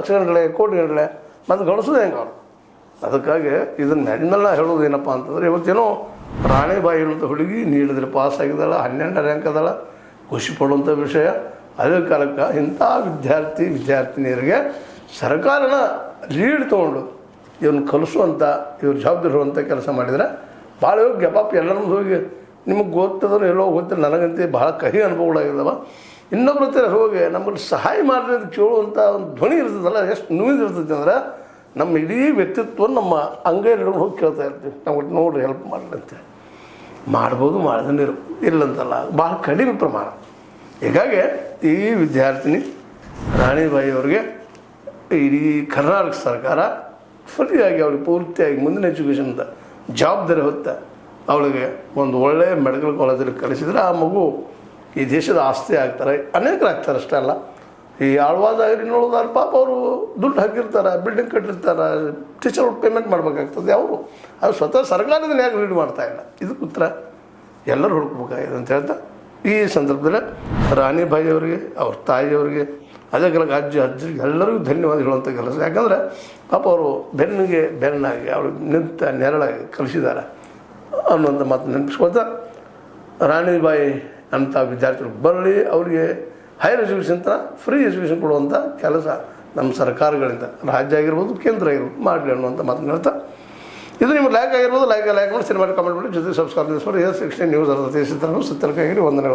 ಲಕ್ಷಗಟ್ಟಲೆ ಕೋಟಿಗಟ್ಟಲೆ ಮತ್ತು ಗಳಿಸೋದು ಹೆಂಗೆ ಅವರು. ಅದಕ್ಕಾಗಿ ಇದನ್ನ ಮೆಡ್ಮೆಲ್ಲ ಹೇಳೋದು ಏನಪ್ಪ ಅಂತಂದರೆ, ಇವತ್ತೇನೋ ರಾಣಿಬಾಯಿ ಅನ್ನೋಂಥ ಹುಡುಗಿ ನೀಡಿದ್ರೆ ಪಾಸ್ ಆಗಿದ್ದಾಳೆ, 12ನೇ ರ್ಯಾಂಕ್ ಅದಾಳ, ಖುಷಿ ಪಡುವಂಥ ವಿಷಯ. ಅದೇ ಕಾಲಕ್ಕೆ ಇಂಥ ವಿದ್ಯಾರ್ಥಿನಿಯರಿಗೆ ಸರ್ಕಾರನ ಲೀಡ್ ತೊಗೊಂಡು ಇವ್ರನ್ನ ಕಲಿಸುವಂಥ, ಇವ್ರ ಜವಾಬ್ದಾರಿ ಇರುವಂಥ ಕೆಲಸ ಮಾಡಿದರೆ ಭಾಳ ಯೋಗ್ಯ. ಪಾಪ ಎಲ್ಲರೂ ಹೋಗಿ ನಿಮಗೆ ಗೊತ್ತದೋ ಎಲ್ಲೋ ಗೊತ್ತಿಲ್ಲ, ನನಗಂತೆ ಭಾಳ ಕಹಿ ಅನುಭವಗಳಾಗಿದ್ದಾವೆ. ಇನ್ನೊಬ್ರ ಹತ್ರ ಹೋಗಿ ನಮ್ಮಲ್ಲಿ ಸಹಾಯ ಮಾಡಿರಿ ಅಂತ ಕೇಳುವಂಥ ಒಂದು ಧ್ವನಿ ಇರ್ತದಲ್ಲ, ಎಷ್ಟು ನೋವಿದಿರ್ತೈತೆ ಅಂದ್ರೆ ನಮ್ಮ ಇಡೀ ವ್ಯಕ್ತಿತ್ವ ನಮ್ಮ ಅಂಗೈಲಿ ಹೋಗಿ ಕೇಳ್ತಾ ಇರ್ತೀವಿ, ನಾವು ನೋಡ್ರಿ ಹೆಲ್ಪ್ ಮಾಡಿರಿ ಅಂತೇಳಿ. ಮಾಡ್ಬೋದು, ಮಾಡ್ದೇ ಇಲ್ಲಂತಲ್ಲ, ಭಾಳ ಕಡಿಮೆ ಪ್ರಮಾಣ. ಹೀಗಾಗಿ ಈ ವಿದ್ಯಾರ್ಥಿನಿ ರಾಣಿಬಾಯಿ ಅವ್ರಿಗೆ ಇಡೀ ಕರ್ನಾಟಕ ಸರ್ಕಾರ ಫ್ರೀಯಾಗಿ ಅವಳಿಗೆ ಪೂರ್ತಿಯಾಗಿ ಮುಂದಿನ ಎಜುಕೇಷನ್ದ ಜವಾಬ್ದಾರಿ ಹೊತ್ತ ಅವಳಿಗೆ ಒಂದು ಒಳ್ಳೆಯ ಮೆಡಿಕಲ್ ಕಾಲೇಜಲ್ಲಿ ಕಲಿಸಿದ್ರೆ ಆ ಮಗು ಈ ದೇಶದ ಆಸ್ತಿ ಆಗ್ತಾರೆ, ಅನೇಕರು ಆಗ್ತಾರೆ. ಅಷ್ಟೇ ಅಲ್ಲ, ಈ ಆಳ್ವಾದಾಗಲಿ ನೋಡೋದಾದ್ರೆ ಪಾಪ ಅವರು ದುಡ್ಡು ಹಾಕಿರ್ತಾರೆ, ಬಿಲ್ಡಿಂಗ್ ಕಟ್ಟಿರ್ತಾರೆ, ಟೀಚರ್ ಪೇಮೆಂಟ್ ಮಾಡಬೇಕಾಗ್ತದೆ. ಅವರು ಅದು ಸ್ವತಃ ಸರ್ಕಾರದಿಂದ ಯಾಕೆ ಲೀಡ್ ಮಾಡ್ತಾಯಿಲ್ಲ, ಇದಕ್ಕೆ ಉತ್ತರ ಎಲ್ಲರೂ ಹುಡುಕ್ಬೇಕಾಗಿದೆ ಅಂತ ಹೇಳ್ತಾ ಈ ಸಂದರ್ಭದಲ್ಲಿ ರಾಣಿಬಾಯಿ ಅವರಿಗೆ, ಅವ್ರ ತಾಯಿಯವರಿಗೆ, ಅದೇ ಕಾಲಕ್ಕೆ ಅಜ್ಜಿ ಎಲ್ಲರಿಗೂ ಧನ್ಯವಾದ ಹೇಳುವಂಥ ಕೆಲಸ. ಯಾಕಂದರೆ ಪಾಪ ಅವರು ಬೆನ್ನಿಗೆ ಬೆನ್ನಾಗಿ ಅವಳು ನಿಂತ ನೆರಳಾಗಿ ಕಲಿಸಿದ್ದಾರೆ ಅನ್ನುವಂಥ ಮಾತು ನೆನಪಿಸ್ಕೊಳ್ತಾ, ರಾಣಿಬಾಯಿ ಅಂಥ ವಿದ್ಯಾರ್ಥಿಗಳು ಬರಲಿ, ಅವರಿಗೆ ಹೈಯರ್ ಎಜುಕೇಷನ್ ಥರ ಫ್ರೀ ಎಜುಕೇಷನ್ ಕೊಡುವಂಥ ಕೆಲಸ ನಮ್ಮ ಸರ್ಕಾರಗಳಿಂದ, ರಾಜ್ಯ ಆಗಿರ್ಬೋದು, ಕೇಂದ್ರ ಆಗಿರ್ಬೋದು, ಮಾಡಲಿ ಅನ್ನುವಂಥ ಮಾತನ್ನು ಹೇಳ್ತಾ, ಇದು ನಿಮ್ಗೆ ಲೈಕ್ ಆಗಿರ್ಬೋದು, ಲೈಕ್ ಮಾಡಿ, ಸಿನಿಮಾ ಕಾಮೆಂಟ್ ಮಾಡಿ, ಜೊತೆ ಸಬ್ಸ್ಕ್ರೈಬ್ ಮಾಡಿ. ಎಸ್ 16 ನ್ಯೂಸ್ ಅರ್ಧ ದೇಶದ ವಂದನೆಗಳು.